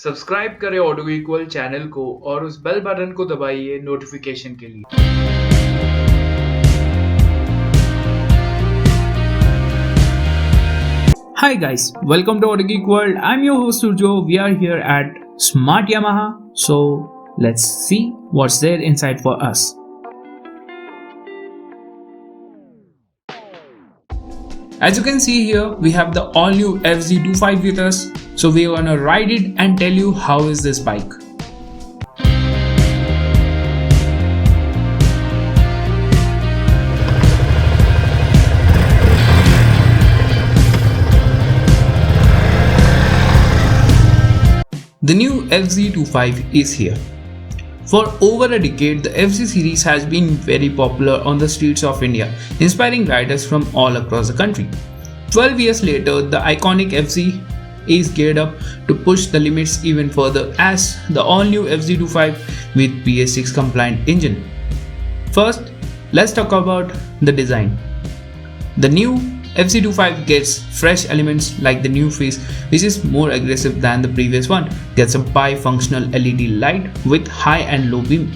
Subscribe करें audio equal channel को और उस बेल बटन को दबाइए नोटिफिकेशन के लिए। Hi guys, welcome to Auto Geek World. I'm your host Surjo. We are here at Smart Yamaha. So let's see what's there inside for us. As you can see here, we have the all new FZ25 with us. So we're gonna ride it and tell you how is this bike. The new FZ25 is here. For over a decade, the FZ series has been very popular on the streets of India, inspiring riders from all across the country. 12 years later, the iconic FZ is geared up to push the limits even further as the all-new FZ25 with bs6 compliant engine. First, let's talk about the design. The new FZ25 gets fresh elements like the new face, which is more aggressive than the previous one, gets a bifunctional LED light with high and low beam,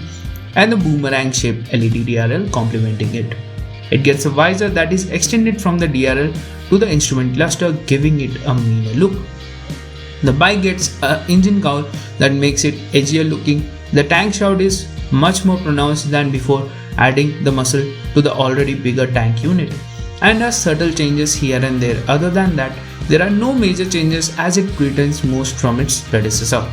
and the boomerang shaped LED DRL complementing it. It gets a visor that is extended from the DRL to the instrument cluster, giving it a meaner look. The bike gets an engine cowl that makes it edgier looking. The tank shroud is much more pronounced than before, adding the muscle to the already bigger tank unit, and has subtle changes here and there. Other than that, there are no major changes as it retains most from its predecessor.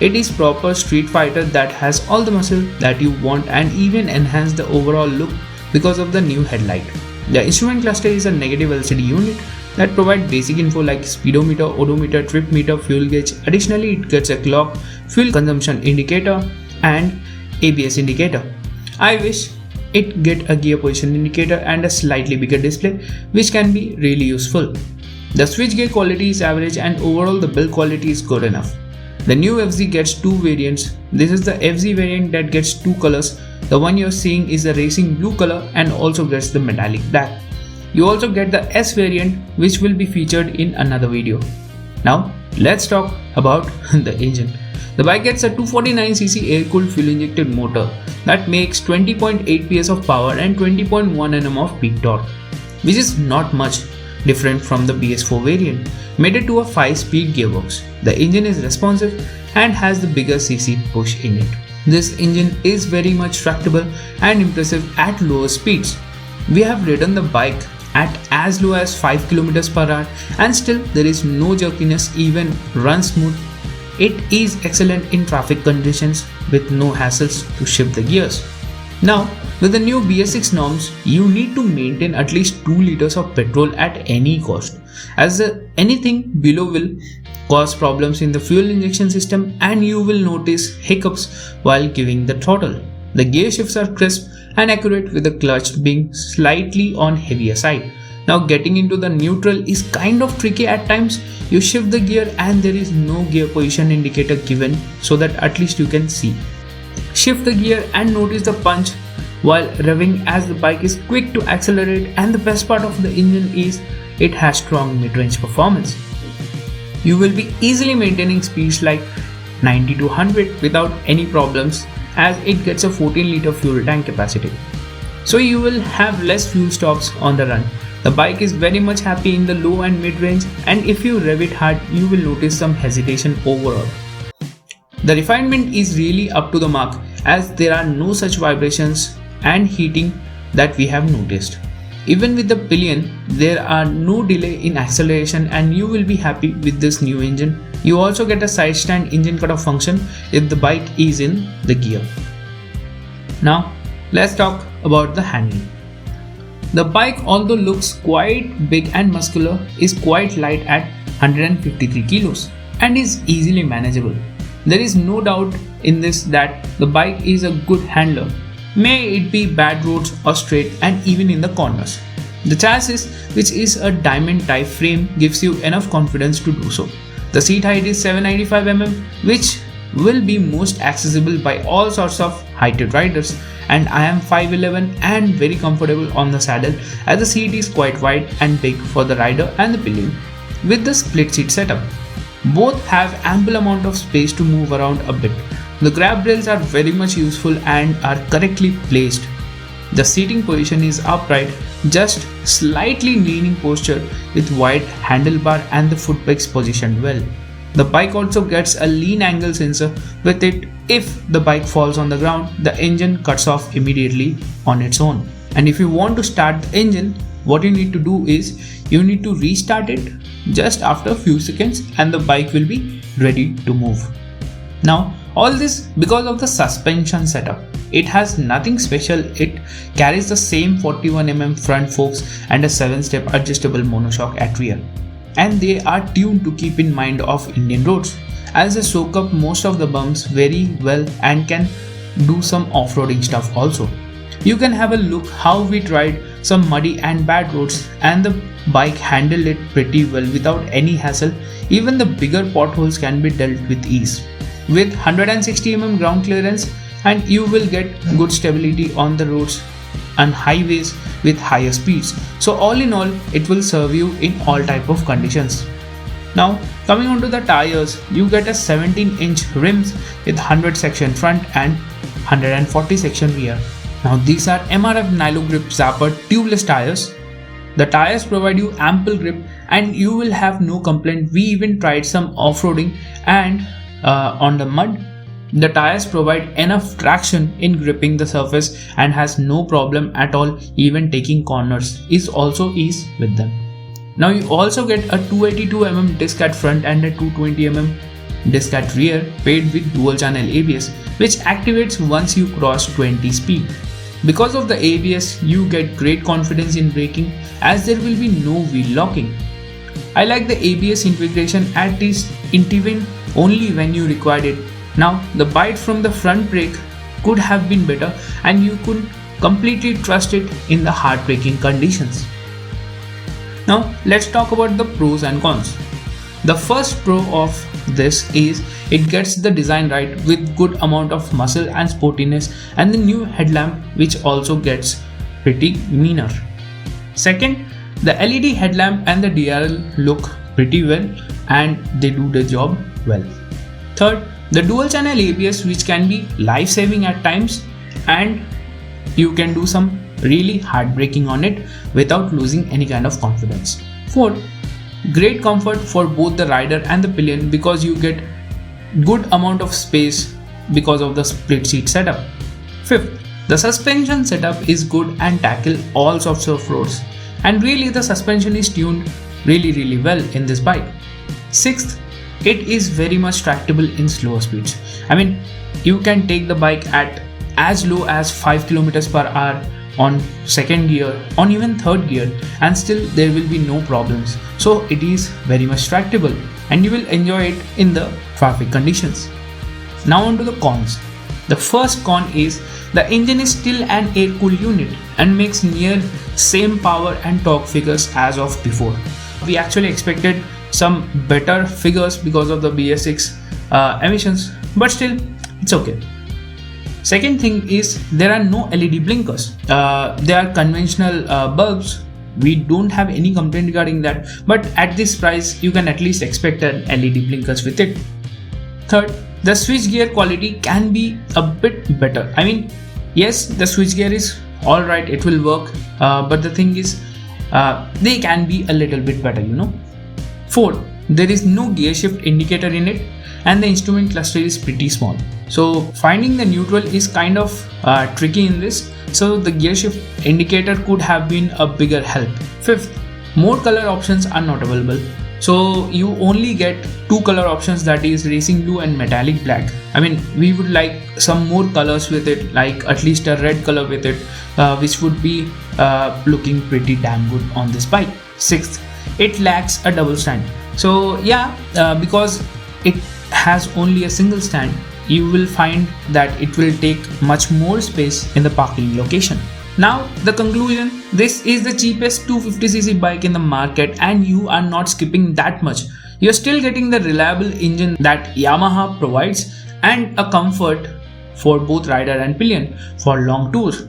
It is proper street fighter that has all the muscle that you want and even enhance the overall look because of the new headlight. The instrument cluster is a negative LCD unit that provides basic info like speedometer, odometer, trip meter, fuel gauge. Additionally, it gets a clock, fuel consumption indicator and ABS indicator. I wish it get a gear position indicator and a slightly bigger display, which can be really useful. The switch gear quality is average and overall the build quality is good enough. The new FZ gets two variants. This is the FZ variant that gets two colors. The one you're seeing is the racing blue color and also gets the metallic black. You also get the S variant, which will be featured in another video. Now let's talk about the engine. The bike gets a 249cc air-cooled fuel-injected motor that makes 20.8 PS of power and 20.1 Nm of peak torque, which is not much different from the BS4 variant, mated to a 5-speed gearbox. The engine is responsive and has the bigger cc push in it. This engine is very much tractable and impressive at lower speeds. We have ridden the bike at as low as 5 km/h and still there is no jerkiness, even runs smooth. It is excellent in traffic conditions with no hassles to shift the gears. Now, with the new BS6 norms, you need to maintain at least 2 liters of petrol at any cost, as anything below will cause problems in the fuel injection system and you will notice hiccups while giving the throttle. The gear shifts are crisp and accurate with the clutch being slightly on heavier side. Now getting into the neutral is kind of tricky at times. You shift the gear and there is no gear position indicator given so that at least you can see. Shift the gear and notice the punch while revving as the bike is quick to accelerate, and the best part of the engine is it has strong mid-range performance. You will be easily maintaining speeds like 90 to 100 without any problems as it gets a 14-liter fuel tank capacity. So you will have less fuel stops on the run. The bike is very much happy in the low and mid range, and if you rev it hard, you will notice some hesitation overall. The refinement is really up to the mark as there are no such vibrations and heating that we have noticed. Even with the pillion, there are no delay in acceleration and you will be happy with this new engine. You also get a side stand engine cutoff function if the bike is in the gear. Now let's talk about the handling. The bike, although looks quite big and muscular, is quite light at 153 kilos and is easily manageable. There is no doubt in this that the bike is a good handler, may it be bad roads or straight and even in the corners. The chassis, which is a diamond type frame, gives you enough confidence to do so. The seat height is 795 mm, which will be most accessible by all sorts of heighted riders, and I am 5'11" and very comfortable on the saddle as the seat is quite wide and big for the rider and the pillion with the split seat setup. Both have ample amount of space to move around a bit. The grab rails are very much useful and are correctly placed. The seating position is upright, just slightly leaning posture with wide handlebar and the foot pegs positioned well. The bike also gets a lean angle sensor with it. If the bike falls on the ground, the engine cuts off immediately on its own. And if you want to start the engine, what you need to do is you need to restart it just after a few seconds and the bike will be ready to move. Now, all this because of the suspension setup. It has nothing special. It carries the same 41mm front forks and a 7-step adjustable monoshock at rear. And they are tuned to keep in mind of Indian roads, as they soak up most of the bumps very well and can do some off-roading stuff also. You can have a look how we tried some muddy and bad roads and the bike handled it pretty well without any hassle. Even the bigger potholes can be dealt with ease. With 160mm ground clearance, and you will get good stability on the roads and highways with higher speeds. So all in all, it will serve you in all type of conditions. Now coming on to the tires, you get a 17-inch rims with 100 section front and 140 section rear. Now these are MRF Nilo Grip Zapper tubeless tires. The tires provide you ample grip and you will have no complaint. We even tried some off-roading and on the mud. The tires provide enough traction in gripping the surface and has no problem at all. Even taking corners is also easy with them. Now you also get a 282mm disc at front and a 220mm disc at rear paired with dual channel ABS, which activates once you cross 20 speed. Because of the ABS, you get great confidence in braking as there will be no wheel locking. I like the ABS integration at this intervene only when you required it. Now the bite from the front brake could have been better and you could completely trust it in the hard braking conditions. Now let's talk about the pros and cons. The first pro of this is it gets the design right with good amount of muscle and sportiness, and the new headlamp which also gets pretty meaner. Second, the LED headlamp and the DRL look pretty well and they do the job well. Third, the dual channel ABS which can be life-saving at times and you can do some really hard braking on it without losing any kind of confidence. Fourth, great comfort for both the rider and the pillion because you get good amount of space because of the split seat setup. Fifth, the suspension setup is good and tackle all sorts of roads, and really the suspension is tuned really well in this bike. Sixth, it is very much tractable in slower speeds. I mean, you can take the bike at as low as 5 km per hour on second gear, on even third gear, and still there will be no problems. So it is very much tractable and you will enjoy it in the traffic conditions. Now on to the cons. The first con is the engine is still an air-cooled unit and makes near same power and torque figures as of before. We actually expected some better figures because of the bs6 emissions, but still it's okay. Second thing is there are no LED blinkers. They are conventional bulbs. We don't have any complaint regarding that, but at this price you can at least expect an LED blinkers with it. Third, the switch gear quality can be a bit better. I mean, yes, the switch gear is alright, it will work, but the thing is they can be a little bit better, you know. Fourth, there is no gear shift indicator in it and the instrument cluster is pretty small. So finding the neutral is kind of tricky in this. So the gear shift indicator could have been a bigger help. Fifth, more color options are not available. So you only get two color options, that is racing blue and metallic black. I mean, we would like some more colors with it, like at least a red color with it, which would be looking pretty damn good on this bike. Sixth, it lacks a double stand. So yeah, because it has only a single stand, you will find that it will take much more space in the parking location. Now the conclusion, this is the cheapest 250cc bike in the market and you are not skipping that much. You're still getting the reliable engine that Yamaha provides and a comfort for both rider and pillion for long tours,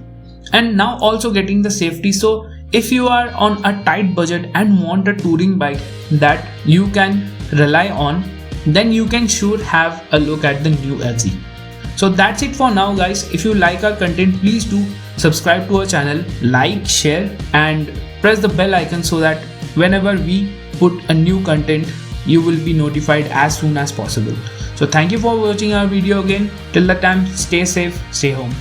and now also getting the safety. So if you are on a tight budget and want a touring bike that you can rely on, then you can sure have a look at the new FZ. So that's it for now guys. If you like our content, please do subscribe to our channel, like, share and press the bell icon so that whenever we put a new content, you will be notified as soon as possible. So thank you for watching our video again. Till that time, stay safe, stay home.